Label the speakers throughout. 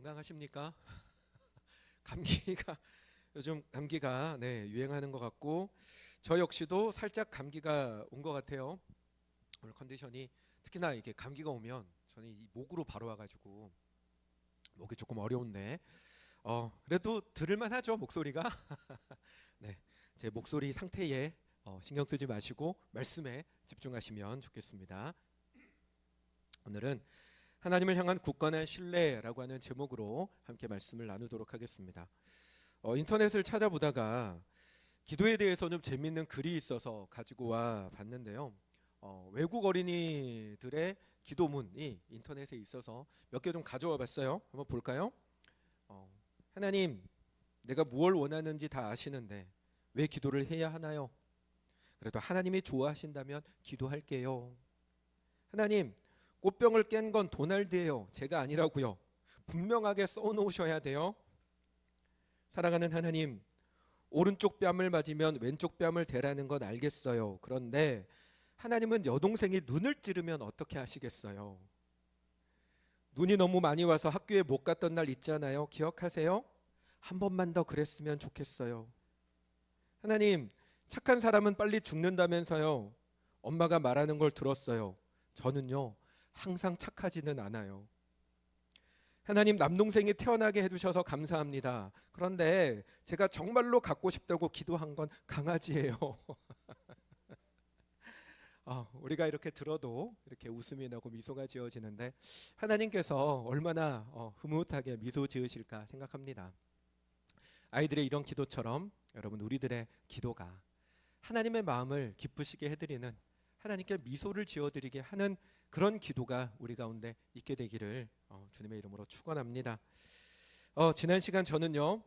Speaker 1: 건강하십니까? 감기가 요즘 감기가 유행하는 것 같고 저 역시도 살짝 감기가 온 것 같아요. 오늘 컨디션이 특히나 이게 감기가 오면 저는 이 목으로 바로 와가지고 목이 조금 어려운데 그래도 들을만 하죠 목소리가. 네, 제 목소리 상태에 신경 쓰지 마시고 말씀에 집중하시면 좋겠습니다. 오늘은 하나님을 향한 굳건한 신뢰라고 하는 제목으로 함께 말씀을 나누도록 하겠습니다. 인터넷을 찾아보다가 기도에 대해서 좀 재밌는 글이 있어서 가지고 와 봤는데요. 외국 어린이들의 기도문이 인터넷에 있어서 몇 개 좀 가져와 봤어요. 한번 볼까요? 하나님, 내가 무엇을 원하는지 다 아시는데 왜 기도를 해야 하나요? 그래도 하나님이 좋아하신다면 기도할게요. 하나님, 꽃병을 깬 건 도날드예요. 제가 아니라고요. 분명하게 써놓으셔야 돼요. 사랑하는 하나님, 오른쪽 뺨을 맞으면 왼쪽 뺨을 대라는 건 알겠어요. 그런데 하나님은 여동생이 눈을 찌르면 어떻게 하시겠어요? 눈이 너무 많이 와서 학교에 못 갔던 날 있잖아요. 기억하세요? 한 번만 더 그랬으면 좋겠어요. 하나님, 착한 사람은 빨리 죽는다면서요. 엄마가 말하는 걸 들었어요. 저는요, 항상 착하지는 않아요. 하나님, 남동생이 태어나게 해주셔서 감사합니다. 그런데 제가 정말로 갖고 싶다고 기도한 건 강아지예요. 우리가 이렇게 들어도 이렇게 웃음이 나고 미소가 지어지는데 하나님께서 얼마나 흐뭇하게 미소 지으실까 생각합니다. 아이들의 이런 기도처럼 여러분 우리들의 기도가 하나님의 마음을 기쁘시게 해드리는, 하나님께 미소를 지어드리게 하는 그런 기도가 우리 가운데 있게 되기를 주님의 이름으로 축원합니다. 지난 시간 저는요,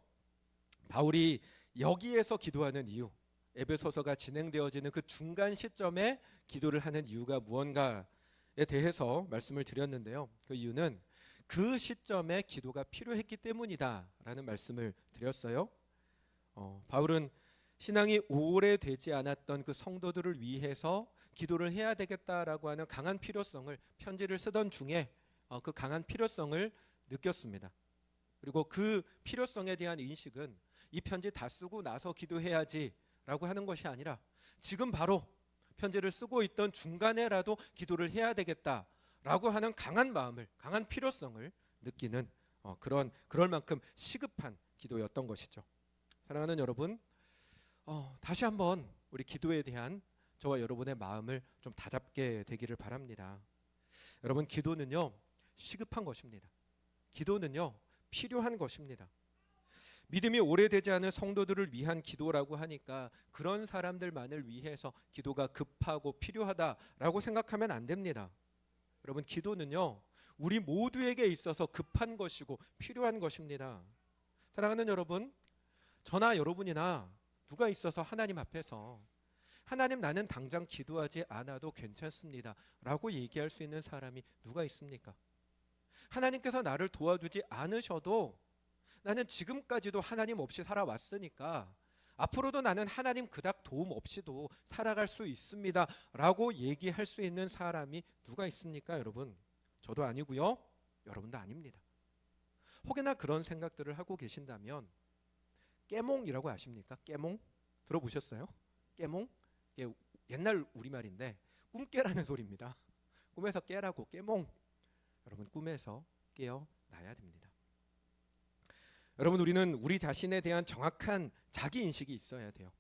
Speaker 1: 바울이 여기에서 기도하는 이유, 에베소서가 진행되어지는 그 중간 시점에 기도를 하는 이유가 무언가에 대해서 말씀을 드렸는데요. 그 이유는 그 시점에 기도가 필요했기 때문이다라는 말씀을 드렸어요. 바울은 신앙이 오래되지 않았던 그 성도들을 위해서 기도를 해야 되겠다라고 하는 강한 필요성을 편지를 쓰던 중에 그 강한 필요성을 느꼈습니다. 그리고 그 필요성에 대한 인식은 이 편지 다 쓰고 나서 기도해야지 라고 하는 것이 아니라 지금 바로 편지를 쓰고 있던 중간에라도 기도를 해야 되겠다라고 하는 강한 마음을, 강한 필요성을 느끼는 그럴 만큼 시급한 기도였던 것이죠. 사랑하는 여러분, 다시 한번 우리 기도에 대한 저와 여러분의 마음을 좀 다잡게 되기를 바랍니다. 여러분, 기도는요 시급한 것입니다. 기도는요 필요한 것입니다. 믿음이 오래되지 않은 성도들을 위한 기도라고 하니까 그런 사람들만을 위해서 기도가 급하고 필요하다라고 생각하면 안 됩니다. 여러분, 기도는요 우리 모두에게 있어서 급한 것이고 필요한 것입니다. 사랑하는 여러분, 저나 여러분이나 누가 있어서 하나님 앞에서 하나님, 나는 당장 기도하지 않아도 괜찮습니다 라고 얘기할 수 있는 사람이 누가 있습니까? 하나님께서 나를 도와주지 않으셔도 나는 지금까지도 하나님 없이 살아왔으니까 앞으로도 나는 하나님 그닥 도움 없이도 살아갈 수 있습니다 라고 얘기할 수 있는 사람이 누가 있습니까? 여러분, 저도 아니고요, 여러분도 아닙니다. 혹여나 그런 생각들을 하고 계신다면 깨몽이라고 아십니까? 깨몽? 들어보셨어요? 깨몽? 이게 옛날 우리말인데 꿈깨라는 소리입니다. 꿈에서 깨라고, 깨몽. 여러분, 꿈에서 깨어나야 됩니다. 여러분, 우리는 우리 자신에 대한 정확한 자기인식이 있어야 돼요.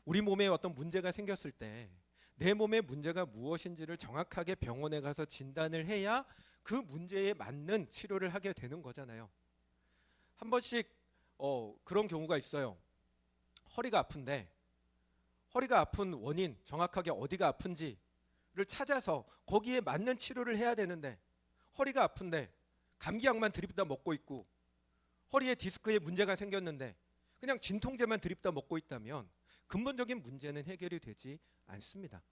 Speaker 1: 우리 몸에 어떤 문제가 생겼을 때 내 몸의 문제가 무엇인지를 정확하게 병원에 가서 진단을 해야 그 문제에 맞는 치료를 하게 되는 거잖아요. 한 번씩 그런 경우가 있어요. 허리가 아픈데 허리가 아픈 원인, 정확하게 어디가 아픈지를 찾아서 거기에 맞는 치료를 해야 되는데 허리가 아픈데 감기약만 드립다 먹고 있고 허리에 디스크에 문제가 생겼는데 그냥 진통제만 드립다 먹고 있다면 근본적인 문제는 해결이 되지 않습니다.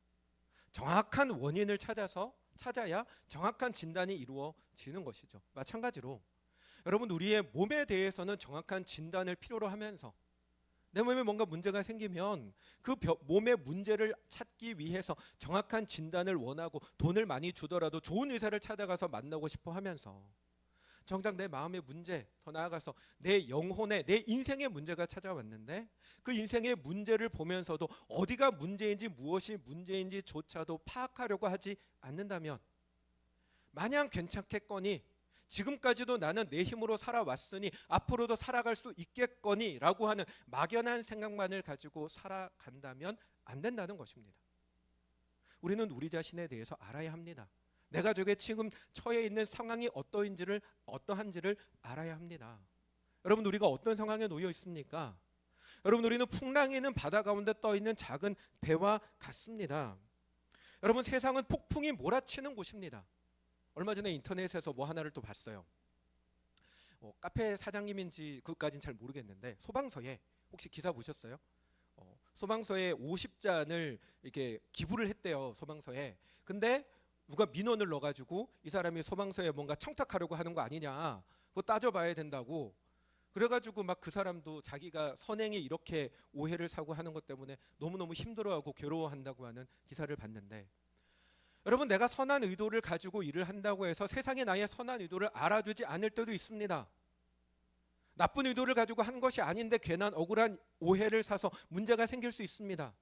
Speaker 1: 정확한 원인을 찾아야 정확한 진단이 이루어지는 것이죠. 마찬가지로 여러분, 우리의 몸에 대해서는 정확한 진단을 필요로 하면서 내 몸에 뭔가 문제가 생기면 그 몸의 문제를 찾기 위해서 정확한 진단을 원하고 돈을 많이 주더라도 좋은 의사를 찾아가서 만나고 싶어 하면서 정작 내 마음의 문제, 더 나아가서 내 영혼의, 내 인생의 문제가 찾아왔는데 그 인생의 문제를 보면서도 어디가 문제인지 무엇이 문제인지조차도 파악하려고 하지 않는다면 마냥 괜찮겠거니, 지금까지도 나는 내 힘으로 살아왔으니 앞으로도 살아갈 수 있겠거니 라고 하는 막연한 생각만을 가지고 살아간다면 안 된다는 것입니다. 우리는 우리 자신에 대해서 알아야 합니다. 내가 저게 지금 처해 있는 상황이 어떠한지를 알아야 합니다. 여러분, 우리가 어떤 상황에 놓여 있습니까? 여러분, 우리는 풍랑이 있는 바다 가운데 떠 있는 작은 배와 같습니다. 여러분, 세상은 폭풍이 몰아치는 곳입니다. 얼마 전에 인터넷에서 뭐 하나를 또 봤어요. 카페 사장님인지 그것까지는 잘 모르겠는데 소방서에, 혹시 기사 보셨어요? 소방서에 50잔을 이렇게 기부를 했대요. 소방서에. 근데 누가 민원을 넣어가지고 이 사람이 소방서에 뭔가 청탁하려고 하는 거 아니냐, 그거 따져봐야 된다고. 그래가지고 막 그 사람도 자기가 선행이 이렇게 오해를 사고 하는 것 때문에 너무너무 힘들어하고 괴로워한다고 하는 기사를 봤는데, 여러분, 내가 선한 의도를 가지고 일을 한다고 해서 세상에 나의 선한 의도를 알아주지 않을 때도 있습니다. 나쁜 의도를 가지고 한 것이 아닌데 괜한 억울한 오해를 사서 문제가 생길 수 있습니다.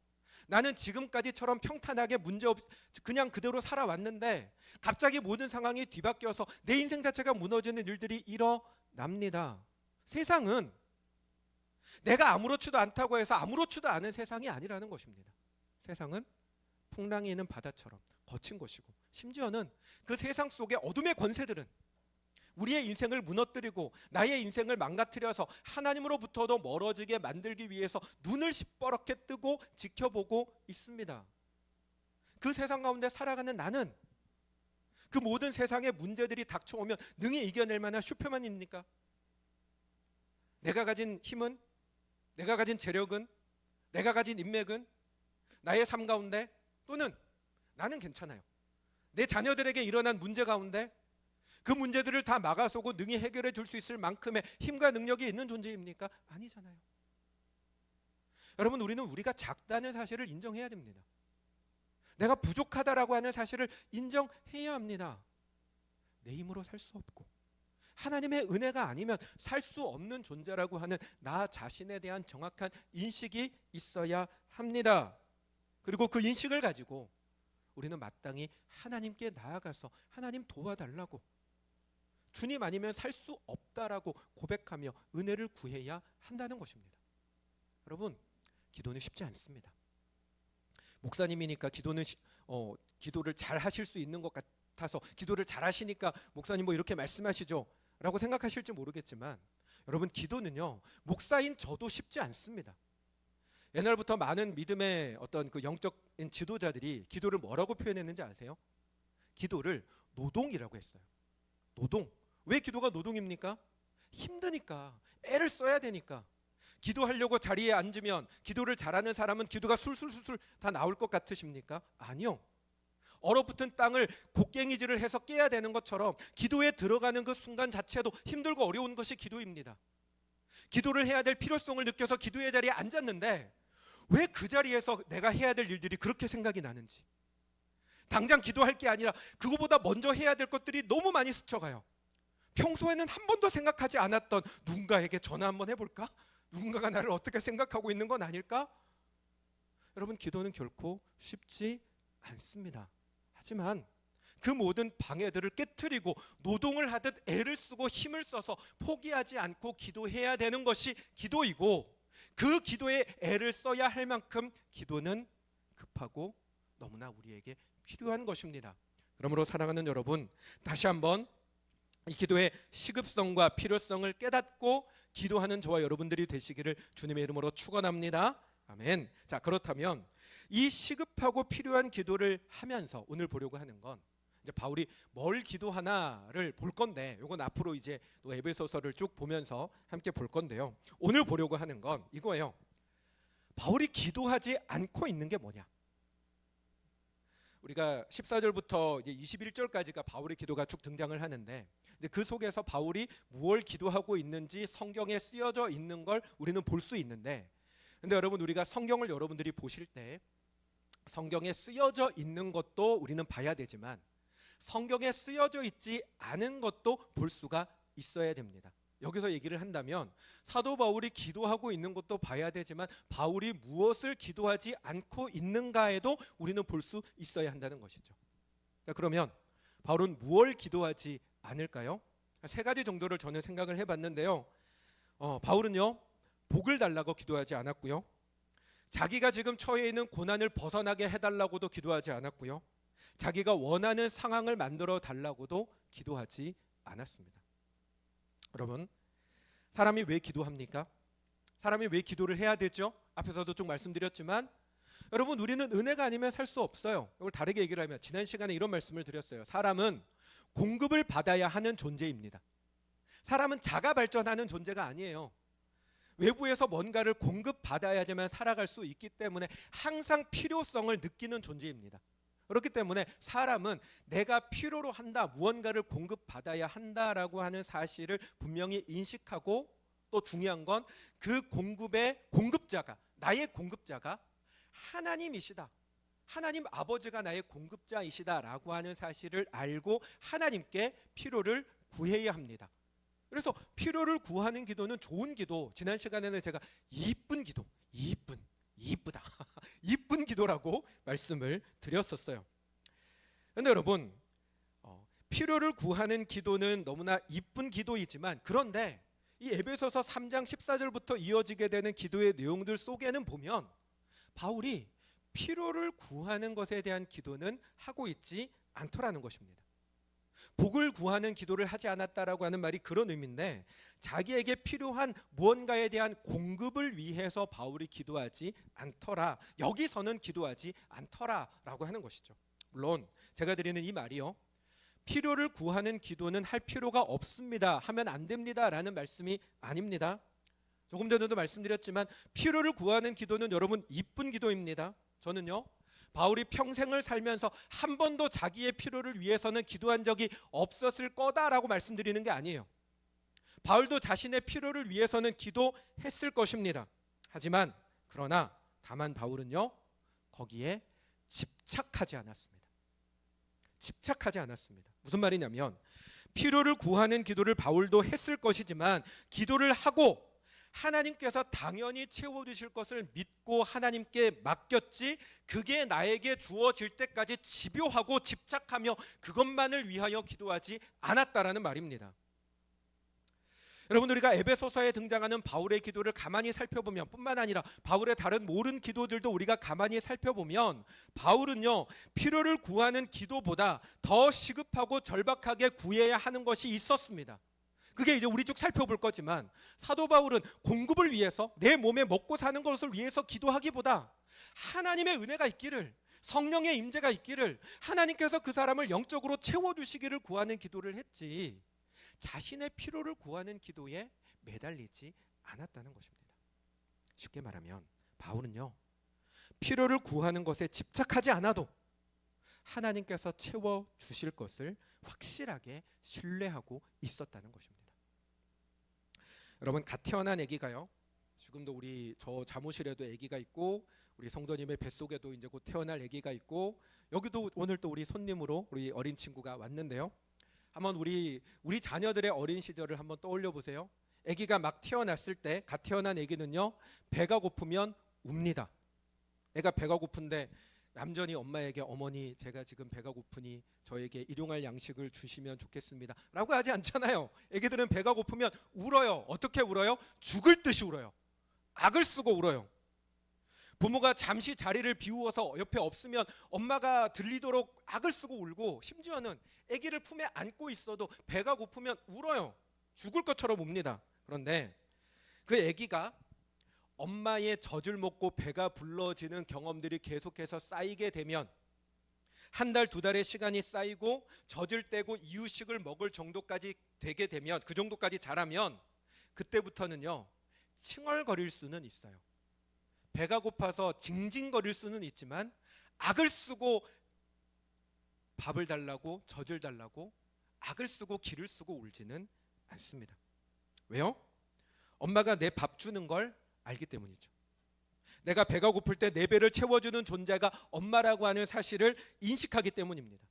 Speaker 1: 나는 지금까지처럼 평탄하게 문제없이 그냥 그대로 살아왔는데 갑자기 모든 상황이 뒤바뀌어서 내 인생 자체가 무너지는 일들이 일어납니다. 세상은 내가 아무렇지도 않다고 해서 아무렇지도 않은 세상이 아니라는 것입니다. 세상은 풍랑이 있는 바다처럼 거친 곳이고, 심지어는 그 세상 속의 어둠의 권세들은 우리의 인생을 무너뜨리고 나의 인생을 망가뜨려서 하나님으로부터도 멀어지게 만들기 위해서 눈을 시퍼렇게 뜨고 지켜보고 있습니다. 그 세상 가운데 살아가는 나는 그 모든 세상의 문제들이 닥쳐오면 능히 이겨낼 만한 슈퍼맨입니까? 내가 가진 힘은, 내가 가진 재력은, 내가 가진 인맥은, 나의 삶 가운데, 또는 나는 괜찮아요, 내 자녀들에게 일어난 문제 가운데 그 문제들을 다 막아서고 능히 해결해 줄 수 있을 만큼의 힘과 능력이 있는 존재입니까? 아니잖아요. 여러분, 우리는 우리가 작다는 사실을 인정해야 됩니다. 내가 부족하다라고 하는 사실을 인정해야 합니다. 내 힘으로 살 수 없고 하나님의 은혜가 아니면 살 수 없는 존재라고 하는 나 자신에 대한 정확한 인식이 있어야 합니다. 그리고 그 인식을 가지고 우리는 마땅히 하나님께 나아가서 하나님 도와달라고, 주님 아니면 살 수 없다라고 고백하며 은혜를 구해야 한다는 것입니다. 여러분, 기도는 쉽지 않습니다. 목사님이니까 기도를 잘 하실 수 있는 것 같아서 기도를 잘 하시니까 목사님 뭐 이렇게 말씀하시죠 라고 생각하실지 모르겠지만, 여러분, 기도는요, 목사인 저도 쉽지 않습니다. 옛날부터 많은 믿음의 어떤 그 영적인 지도자들이 기도를 뭐라고 표현했는지 아세요? 기도를 노동이라고 했어요. 노동. 왜 기도가 노동입니까? 힘드니까, 애를 써야 되니까. 기도하려고 자리에 앉으면 기도를 잘하는 사람은 기도가 술술술술 다 나올 것 같으십니까? 아니요. 얼어붙은 땅을 곡괭이질을 해서 깨야 되는 것처럼 기도에 들어가는 그 순간 자체도 힘들고 어려운 것이 기도입니다. 기도를 해야 될 필요성을 느껴서 기도의 자리에 앉았는데 왜 그 자리에서 내가 해야 될 일들이 그렇게 생각이 나는지, 당장 기도할 게 아니라 그거보다 먼저 해야 될 것들이 너무 많이 스쳐가요. 평소에는 한 번도 생각하지 않았던 누군가에게 전화 한번 해볼까? 누군가가 나를 어떻게 생각하고 있는 건 아닐까? 여러분, 기도는 결코 쉽지 않습니다. 하지만 그 모든 방해들을 깨트리고 노동을 하듯 애를 쓰고 힘을 써서 포기하지 않고 기도해야 되는 것이 기도이고, 그 기도에 애를 써야 할 만큼 기도는 급하고 너무나 우리에게 필요한 것입니다. 그러므로 사랑하는 여러분, 다시 한번 이 기도의 시급성과 필요성을 깨닫고 기도하는 저와 여러분들이 되시기를 주님의 이름으로 축원합니다. 아멘. 자, 그렇다면 이 시급하고 필요한 기도를 하면서 오늘 보려고 하는 건, 이제 바울이 뭘 기도하나를 볼 건데, 이건 앞으로 이제 또 에베소서를 쭉 보면서 함께 볼 건데요. 오늘 보려고 하는 건 이거예요. 바울이 기도하지 않고 있는 게 뭐냐? 우리가 14절부터 21절까지가 바울의 기도가 쭉 등장을 하는데, 그 속에서 바울이 무엇을 기도하고 있는지 성경에 쓰여져 있는 걸 우리는 볼 수 있는데, 근데 여러분, 우리가 성경을 여러분들이 보실 때 성경에 쓰여져 있는 것도 우리는 봐야 되지만 성경에 쓰여져 있지 않은 것도 볼 수가 있어야 됩니다. 여기서 얘기를 한다면 사도 바울이 기도하고 있는 것도 봐야 되지만 바울이 무엇을 기도하지 않고 있는가에도 우리는 볼 수 있어야 한다는 것이죠. 자, 그러면 바울은 무엇을 기도하지 않을까요? 세 가지 정도를 저는 생각을 해봤는데요. 바울은요, 복을 달라고 기도하지 않았고요. 자기가 지금 처해 있는 고난을 벗어나게 해달라고도 기도하지 않았고요. 자기가 원하는 상황을 만들어 달라고도 기도하지 않았습니다. 여러분, 사람이 왜 기도합니까? 사람이 왜 기도를 해야 되죠? 앞에서도 좀 말씀드렸지만 여러분, 우리는 은혜가 아니면 살 수 없어요. 이걸 다르게 얘기를 하면 지난 시간에 이런 말씀을 드렸어요. 사람은 공급을 받아야 하는 존재입니다. 사람은 자가 발전하는 존재가 아니에요. 외부에서 뭔가를 공급받아야지만 살아갈 수 있기 때문에 항상 필요성을 느끼는 존재입니다. 그렇기 때문에 사람은 내가 필요로 한다, 무언가를 공급받아야 한다라고 하는 사실을 분명히 인식하고, 또 중요한 건 그 공급의 공급자가, 나의 공급자가 하나님이시다, 하나님 아버지가 나의 공급자이시다라고 하는 사실을 알고 하나님께 필요를 구해야 합니다. 그래서 필요를 구하는 기도는 좋은 기도, 지난 시간에는 제가 이쁜 기도, 이쁘다 이쁜 기도라고 말씀을 드렸었어요. 그런데 여러분, 필요를 구하는 기도는 너무나 이쁜 기도이지만, 그런데 이 에베소서 3장 14절부터 이어지게 되는 기도의 내용들 속에는 보면 바울이 필요를 구하는 것에 대한 기도는 하고 있지 않더라는 것입니다. 복을 구하는 기도를 하지 않았다라고 하는 말이 그런 의미인데, 자기에게 필요한 무언가에 대한 공급을 위해서 바울이 기도하지 않더라, 여기서는 기도하지 않더라라고 하는 것이죠. 물론 제가 드리는 이 말이요, 필요를 구하는 기도는 할 필요가 없습니다, 하면 안 됩니다라는 말씀이 아닙니다. 조금 전에도 말씀드렸지만 필요를 구하는 기도는 여러분 이쁜 기도입니다. 저는요, 바울이 평생을 살면서 한 번도 자기의 필요를 위해서는 기도한 적이 없었을 거다라고 말씀드리는 게 아니에요. 바울도 자신의 필요를 위해서는 기도했을 것입니다. 하지만 다만 바울은요, 거기에 집착하지 않았습니다. 집착하지 않았습니다. 무슨 말이냐면, 필요를 구하는 기도를 바울도 했을 것이지만 기도를 하고 하나님께서 당연히 채워주실 것을 믿고 하나님께 맡겼지, 그게 나에게 주어질 때까지 집요하고 집착하며 그것만을 위하여 기도하지 않았다라는 말입니다. 여러분, 우리가 에베소서에 등장하는 바울의 기도를 가만히 살펴보면, 뿐만 아니라 바울의 다른 모든 기도들도 우리가 가만히 살펴보면, 바울은요, 필요를 구하는 기도보다 더 시급하고 절박하게 구해야 하는 것이 있었습니다. 그게 이제 우리 쭉 살펴볼 거지만, 사도 바울은 공급을 위해서, 내 몸에 먹고 사는 것을 위해서 기도하기보다 하나님의 은혜가 있기를, 성령의 임재가 있기를, 하나님께서 그 사람을 영적으로 채워주시기를 구하는 기도를 했지, 자신의 필요를 구하는 기도에 매달리지 않았다는 것입니다. 쉽게 말하면 바울은요, 필요를 구하는 것에 집착하지 않아도 하나님께서 채워주실 것을 확실하게 신뢰하고 있었다는 것입니다. 여러분, 갓 태어난 아기가요, 지금도 저 자모실에도 아기가 있고, 우리 성도님의 뱃속에도 이제 곧 태어날 아기가 있고, 여기도 오늘 또 우리 손님으로 우리 어린 친구가 왔는데요, 한번 우리 자녀들의 어린 시절을 한번 떠올려 보세요. 아기가 막 태어났을 때, 갓 태어난 아기는요, 배가 고프면 웁니다. 애가 배가 고픈데 얌전히 엄마에게, 어머니 제가 지금 배가 고프니 저에게 일용할 양식을 주시면 좋겠습니다 라고 하지 않잖아요. 애기들은 배가 고프면 울어요. 어떻게 울어요? 죽을 듯이 울어요. 악을 쓰고 울어요. 부모가 잠시 자리를 비우어서 옆에 없으면 엄마가 들리도록 악을 쓰고 울고, 심지어는 아기를 품에 안고 있어도 배가 고프면 울어요. 죽을 것처럼 웁니다. 그런데 그 아기가 엄마의 젖을 먹고 배가 불러지는 경험들이 계속해서 쌓이게 되면, 한 달, 두 달의 시간이 쌓이고 젖을 떼고 이유식을 먹을 정도까지 되게 되면, 그 정도까지 자라면, 그때부터는요, 칭얼거릴 수는 있어요. 배가 고파서 징징거릴 수는 있지만 악을 쓰고 밥을 달라고, 젖을 달라고 악을 쓰고 기를 쓰고 울지는 않습니다. 왜요? 엄마가 내 밥 주는 걸 알기 때문이죠. 내가 배가 고플 때 내 배를 채워주는 존재가 엄마라고 하는 사실을 인식하기 때문입니다.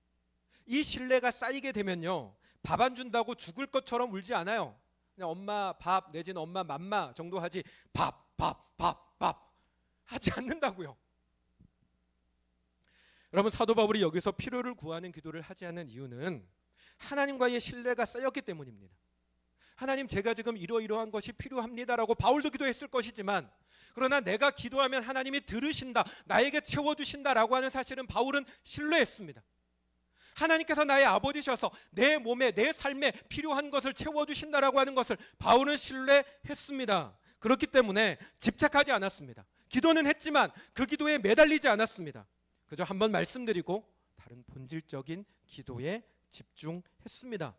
Speaker 1: 이 신뢰가 쌓이게 되면요, 밥 안 준다고 죽을 것처럼 울지 않아요. 그냥 엄마 밥 내지는 엄마 맘마 정도 하지 밥 하지 않는다고요. 여러분, 사도 바울이 여기서 필요를 구하는 기도를 하지 않는 이유는 하나님과의 신뢰가 쌓였기 때문입니다. 하나님, 제가 지금 이러이러한 것이 필요합니다라고 바울도 기도했을 것이지만, 그러나 내가 기도하면 하나님이 들으신다, 나에게 채워주신다라고 하는 사실은 바울은 신뢰했습니다. 하나님께서 나의 아버지셔서 내 몸에 내 삶에 필요한 것을 채워주신다라고 하는 것을 바울은 신뢰했습니다. 그렇기 때문에 집착하지 않았습니다. 기도는 했지만 그 기도에 매달리지 않았습니다. 그저 한번 말씀드리고 다른 본질적인 기도에 집중했습니다.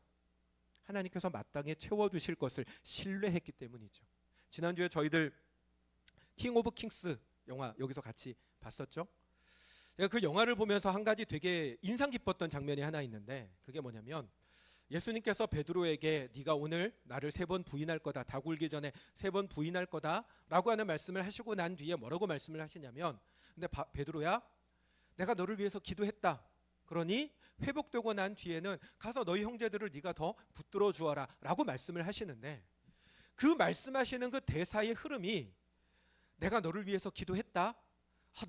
Speaker 1: 하나님께서 마땅히 채워주실 것을 신뢰했기 때문이죠. 지난주에 저희들 킹 오브 킹스 영화 여기서 같이 봤었죠. 제가 그 영화를 보면서 한 가지 되게 인상 깊었던 장면이 하나 있는데, 그게 뭐냐면 예수님께서 베드로에게 네가 오늘 나를 3번 부인할 거다, 다 굴기 전에 3번 부인할 거다 라고 하는 말씀을 하시고 난 뒤에 뭐라고 말씀을 하시냐면, 근데 베드로야, 내가 너를 위해서 기도했다. 그러니 회복되고 난 뒤에는 가서 너희 형제들을 네가 더 붙들어 주어라 라고 말씀을 하시는데, 그 말씀하시는 그 대사의 흐름이 내가 너를 위해서 기도했다,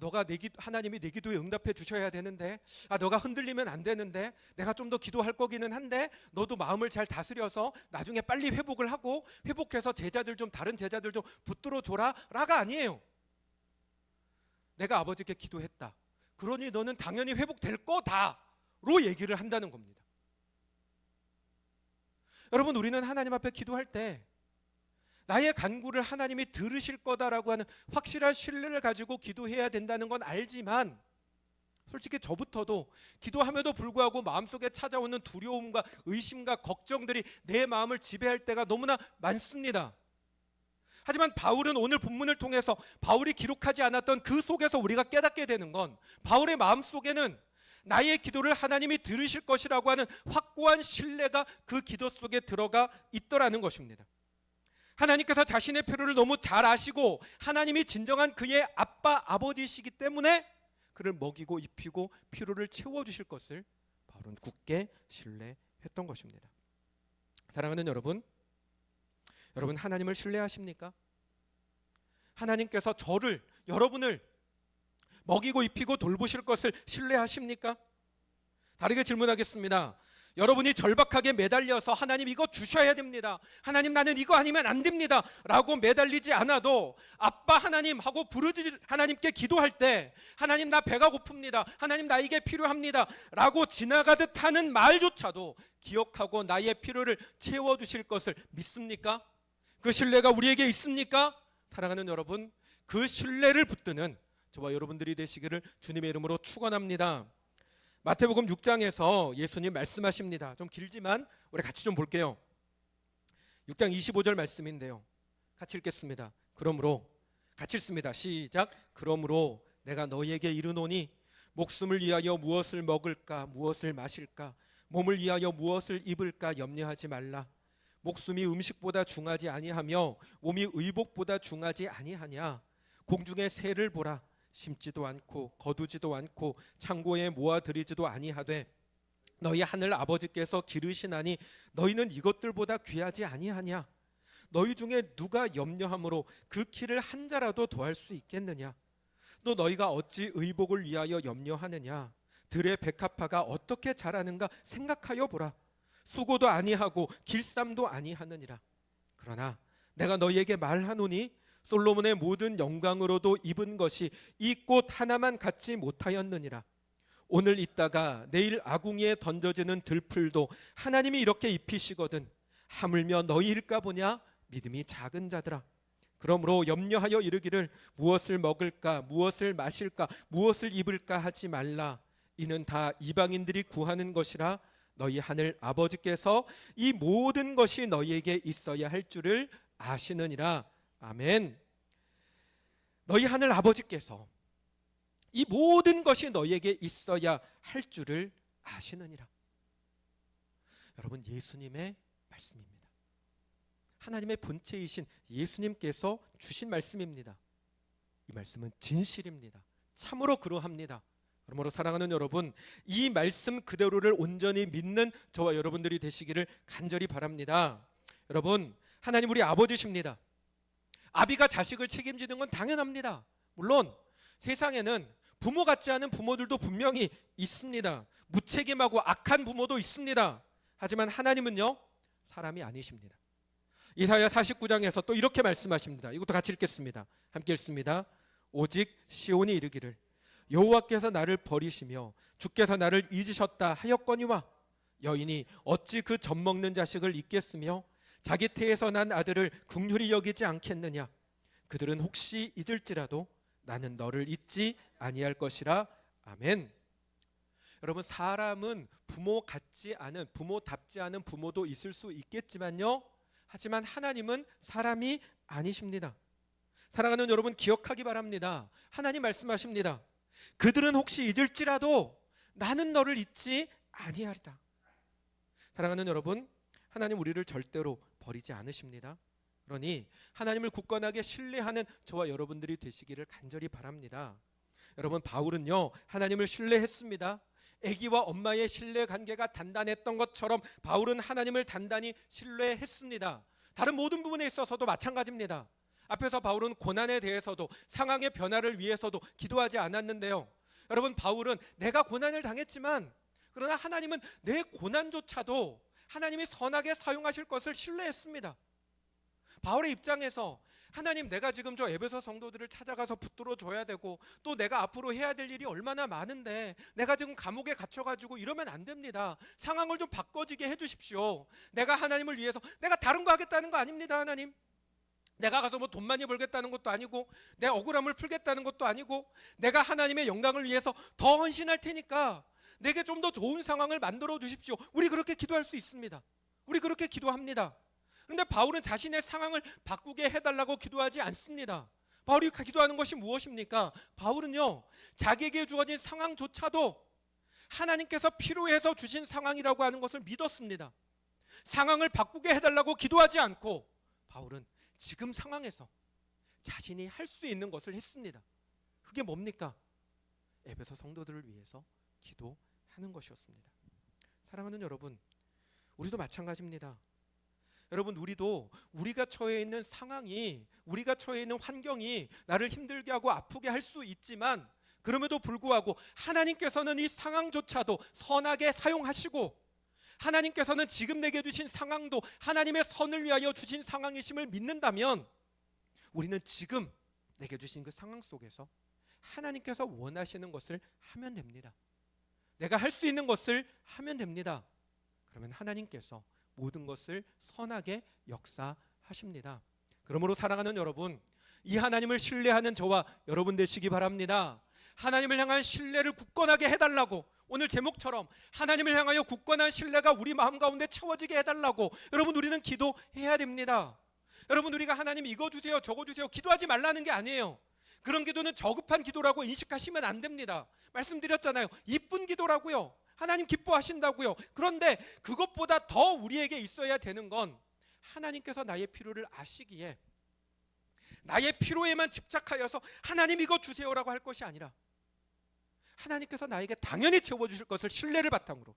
Speaker 1: 너가 하나님이 내 기도에 응답해 주셔야 되는데, 너가 흔들리면 안 되는데, 내가 좀 더 기도할 거기는 한데 너도 마음을 잘 다스려서 나중에 빨리 회복을 하고 회복해서 다른 제자들 좀 붙들어 줘라 라가 아니에요. 내가 아버지께 기도했다, 그러니 너는 당연히 회복될 거다로 얘기를 한다는 겁니다. 여러분, 우리는 하나님 앞에 기도할 때 나의 간구를 하나님이 들으실 거다라고 하는 확실한 신뢰를 가지고 기도해야 된다는 건 알지만, 솔직히 저부터도 기도함에도 불구하고 마음속에 찾아오는 두려움과 의심과 걱정들이 내 마음을 지배할 때가 너무나 많습니다. 하지만 바울은 오늘 본문을 통해서 바울이 기록하지 않았던 그 속에서 우리가 깨닫게 되는 건, 바울의 마음속에는 나의 기도를 하나님이 들으실 것이라고 하는 확고한 신뢰가 그 기도 속에 들어가 있더라는 것입니다. 하나님께서 자신의 필요를 너무 잘 아시고 하나님이 진정한 그의 아빠, 아버지이시기 때문에 그를 먹이고 입히고 필요를 채워주실 것을 바울은 굳게 신뢰했던 것입니다. 사랑하는 여러분, 하나님을 신뢰하십니까? 하나님께서 여러분을 먹이고 입히고 돌보실 것을 신뢰하십니까? 다르게 질문하겠습니다. 여러분이 절박하게 매달려서 하나님 이거 주셔야 됩니다, 하나님 나는 이거 아니면 안 됩니다 라고 매달리지 않아도 아빠 하나님 하고 부르짖을 하나님께 기도할 때, 하나님 나 배가 고픕니다, 하나님 나 이게 필요합니다 라고 지나가듯 하는 말조차도 기억하고 나의 필요를 채워주실 것을 믿습니까? 그 신뢰가 우리에게 있습니까? 사랑하는 여러분, 그 신뢰를 붙드는 저와 여러분들이 되시기를 주님의 이름으로 축원합니다. 마태복음 6장에서 예수님 말씀하십니다. 좀 길지만 우리 같이 좀 볼게요. 6장 25절 말씀인데요, 같이 읽겠습니다. 그러므로, 같이 읽습니다. 시작. 그러므로 내가 너희에게 이르노니 목숨을 위하여 무엇을 먹을까 무엇을 마실까 몸을 위하여 무엇을 입을까 염려하지 말라. 목숨이 음식보다 중하지 아니하며 몸이 의복보다 중하지 아니하냐. 공중의 새를 보라. 심지도 않고 거두지도 않고 창고에 모아들이지도 아니하되 너희 하늘 아버지께서 기르시나니 너희는 이것들보다 귀하지 아니하냐. 너희 중에 누가 염려함으로 그 키를 한 자라도 더할 수 있겠느냐. 또 너희가 어찌 의복을 위하여 염려하느냐. 들의 백합화가 어떻게 자라는가 생각하여 보라. 수고도 아니하고 길쌈도 아니하느니라. 그러나 내가 너희에게 말하노니 솔로몬의 모든 영광으로도 입은 것이 이 꽃 하나만 갖지 못하였느니라. 오늘 있다가 내일 아궁이에 던져지는 들풀도 하나님이 이렇게 입히시거든 하물며 너희일까 보냐. 믿음이 작은 자들아. 그러므로 염려하여 이르기를 무엇을 먹을까 무엇을 마실까 무엇을 입을까 하지 말라. 이는 다 이방인들이 구하는 것이라. 너희 하늘 아버지께서 이 모든 것이 너희에게 있어야 할 줄을 아시느니라. 아멘. 너희 하늘 아버지께서 이 모든 것이 너희에게 있어야 할 줄을 아시느니라. 여러분, 예수님의 말씀입니다. 하나님의 본체이신 예수님께서 주신 말씀입니다. 이 말씀은 진실입니다. 참으로 그러합니다. 그러므로 사랑하는 여러분, 이 말씀 그대로를 온전히 믿는 저와 여러분들이 되시기를 간절히 바랍니다. 여러분, 하나님 우리 아버지십니다. 아비가 자식을 책임지는 건 당연합니다. 물론 세상에는 부모 같지 않은 부모들도 분명히 있습니다. 무책임하고 악한 부모도 있습니다. 하지만 하나님은요, 사람이 아니십니다. 이사야 49장에서 또 이렇게 말씀하십니다. 이것도 같이 읽겠습니다. 함께 읽습니다. 오직 시온이 이르기를 여호와께서 나를 버리시며 주께서 나를 잊으셨다 하였거니와 여인이 어찌 그 젖먹는 자식을 잊겠으며 자기 태에서 난 아들을 긍휼히 여기지 않겠느냐. 그들은 혹시 잊을지라도 나는 너를 잊지 아니할 것이라. 아멘. 여러분, 사람은 부모 같지 않은, 부모답지 않은 부모도 있을 수 있겠지만요, 하지만 하나님은 사람이 아니십니다. 사랑하는 여러분, 기억하기 바랍니다. 하나님 말씀하십니다. 그들은 혹시 잊을지라도 나는 너를 잊지 아니하리다. 사랑하는 여러분, 하나님 우리를 절대로 버리지 않으십니다. 그러니 하나님을 굳건하게 신뢰하는 저와 여러분들이 되시기를 간절히 바랍니다. 여러분, 바울은요, 하나님을 신뢰했습니다. 아기와 엄마의 신뢰 관계가 단단했던 것처럼 바울은 하나님을 단단히 신뢰했습니다. 다른 모든 부분에 있어서도 마찬가지입니다. 앞에서 바울은 고난에 대해서도 상황의 변화를 위해서도 기도하지 않았는데요, 여러분, 바울은 내가 고난을 당했지만 그러나 하나님은 내 고난조차도 하나님이 선하게 사용하실 것을 신뢰했습니다. 바울의 입장에서 하나님, 내가 지금 저 에베소 성도들을 찾아가서 붙들어 줘야 되고 또 내가 앞으로 해야 될 일이 얼마나 많은데 내가 지금 감옥에 갇혀가지고 이러면 안 됩니다. 상황을 좀 바꿔지게 해주십시오. 내가 하나님을 위해서 내가 다른 거 하겠다는 거 아닙니다. 하나님, 내가 가서 뭐 돈 많이 벌겠다는 것도 아니고 내 억울함을 풀겠다는 것도 아니고 내가 하나님의 영광을 위해서 더 헌신할 테니까 내게 좀 더 좋은 상황을 만들어 주십시오. 우리 그렇게 기도할 수 있습니다. 우리 그렇게 기도합니다. 그런데 바울은 자신의 상황을 바꾸게 해달라고 기도하지 않습니다. 바울이 기도하는 것이 무엇입니까? 바울은요, 자기에게 주어진 상황조차도 하나님께서 필요해서 주신 상황이라고 하는 것을 믿었습니다. 상황을 바꾸게 해달라고 기도하지 않고 바울은 지금 상황에서 자신이 할 수 있는 것을 했습니다. 그게 뭡니까? 에베소 성도들을 위해서 기도하는 것이었습니다. 사랑하는 여러분, 우리도 마찬가지입니다. 여러분, 우리도 우리가 처해 있는 상황이, 우리가 처해 있는 환경이 나를 힘들게 하고 아프게 할 수 있지만 그럼에도 불구하고 하나님께서는 이 상황조차도 선하게 사용하시고 하나님께서는 지금 내게 주신 상황도 하나님의 선을 위하여 주신 상황이심을 믿는다면 우리는 지금 내게 주신 그 상황 속에서 하나님께서 원하시는 것을 하면 됩니다. 내가 할 수 있는 것을 하면 됩니다. 그러면 하나님께서 모든 것을 선하게 역사하십니다. 그러므로 사랑하는 여러분, 이 하나님을 신뢰하는 저와 여러분 되시기 바랍니다. 하나님을 향한 신뢰를 굳건하게 해달라고, 오늘 제목처럼 하나님을 향하여 굳건한 신뢰가 우리 마음 가운데 채워지게 해달라고 여러분, 우리는 기도해야 됩니다. 여러분, 우리가 하나님 이거 주세요 저거 주세요 기도하지 말라는 게 아니에요. 그런 기도는 저급한 기도라고 인식하시면 안 됩니다. 말씀드렸잖아요. 이쁜 기도라고요. 하나님 기뻐하신다고요. 그런데 그것보다 더 우리에게 있어야 되는 건 하나님께서 나의 필요를 아시기에 나의 필요에만 집착하여서 하나님 이거 주세요라고 할 것이 아니라 하나님께서 나에게 당연히 채워주실 것을 신뢰를 바탕으로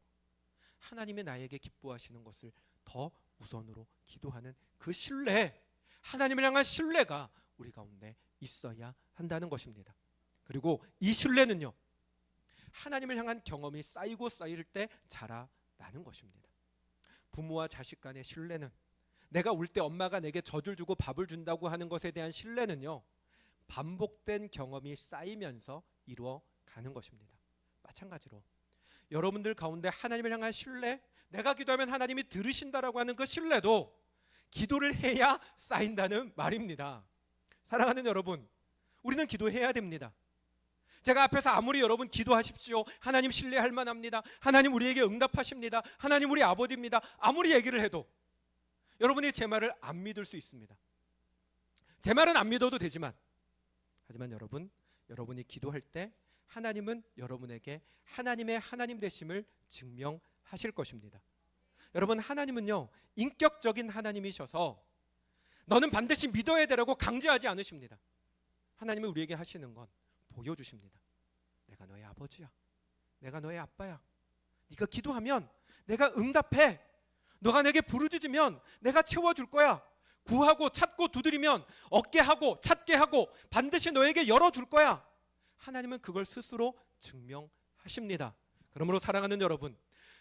Speaker 1: 하나님의 나에게 기뻐하시는 것을 더 우선으로 기도하는 그 신뢰, 하나님을 향한 신뢰가 우리 가운데 있어야 한다는 것입니다. 그리고 이 신뢰는요, 하나님을 향한 경험이 쌓이고 쌓일 때 자라나는 것입니다. 부모와 자식 간의 신뢰는, 내가 울 때 엄마가 내게 젖을 주고 밥을 준다고 하는 것에 대한 신뢰는요, 반복된 경험이 쌓이면서 이루어가는 것입니다. 마찬가지로 여러분들 가운데 하나님을 향한 신뢰, 내가 기도하면 하나님이 들으신다라고 하는 그 신뢰도 기도를 해야 쌓인다는 말입니다. 사랑하는 여러분, 우리는 기도해야 됩니다. 제가 앞에서 아무리 여러분 기도하십시오, 하나님 신뢰할 만합니다, 하나님 우리에게 응답하십니다, 하나님 우리 아버지입니다, 아무리 얘기를 해도 여러분이 제 말을 안 믿을 수 있습니다. 제 말은 안 믿어도 되지만, 하지만 여러분이 기도할 때 하나님은 여러분에게 하나님의 하나님 되심을 증명하실 것입니다. 여러분, 하나님은요, 인격적인 하나님이셔서 너는 반드시 믿어야 되라고 강제하지 않으십니다. 하나님이 우리에게 하시는 건 보여주십니다. 내가 너의 아버지야. 내가 너의 아빠야. 네가 기도하면 내가 응답해. 너가 내게 부르짖으면 내가 채워줄 거야. 구하고 찾고 두드리면 얻게 하고 찾게 하고 반드시 너에게 열어줄 거야. 하나님은 그걸 스스로 증명하십니다. 그러므로 사랑하는 여러분,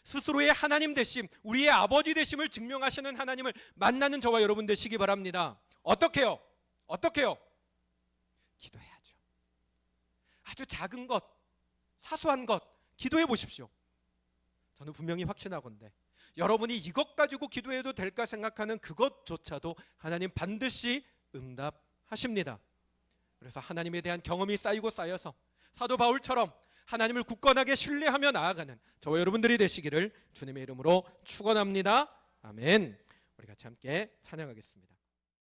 Speaker 1: 스스로의 하나님 되심, 우리의 아버지 되심을 증명하시는 하나님을 만나는 저와 여러분 되시기 바랍니다. 어떻게요? 어떻게요? 기도해야죠. 아주 작은 것, 사소한 것 기도해 보십시오. 저는 분명히 확신하건대 여러분이 이것 가지고 기도해도 될까 생각하는 그것조차도 하나님 반드시 응답하십니다. 그래서 하나님에 대한 경험이 쌓이고 쌓여서 사도 바울처럼 하나님을 굳건하게 신뢰하며 나아가는 저와 여러분들이 되시기를 주님의 이름으로 축원합니다. 아멘. 우리 같이 함께 찬양하겠습니다.